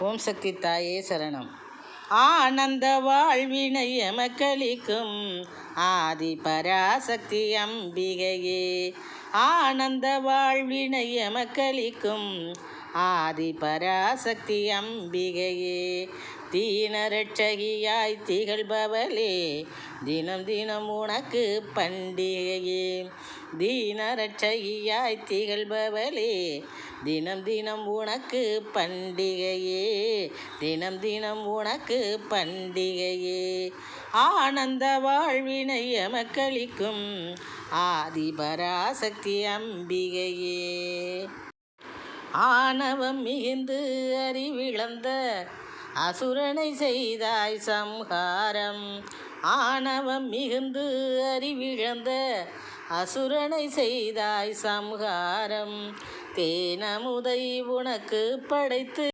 ஓம் சக்தி தாயே சரணம். ஆனந்த வாழ்வினை எமக்களிக்கும் ஆதி பராசக்தி அம்பிகையே. ஆனந்த வாழ்வினை எமக்களிக்கும் ஆதி பராசக்தி அம்பிகையே. தீனரட்சகியாய் திகழ்பவளே, தினம் தினம் உனக்கு பண்டிகையே. தீனரட்சகியாய் திகழ்பவளே, தினம் தினம் உனக்கு பண்டிகையே. தினம் தினம் உனக்கு பண்டிகையே. ஆனந்த வாழ்வினை எமக்களிக்கும் ஆதி பராசக்தி அம்பிகையே. ஆணவம் மிகுந்து அறிவிழந்த அசுரனை செய்தாய் சம்ஹாரம். ஆணவம் மிகுந்து அறிவிழந்த அசுரனை செய்தாய் சம்ஹாரம். தேனமுதை உனக்கு படைத்து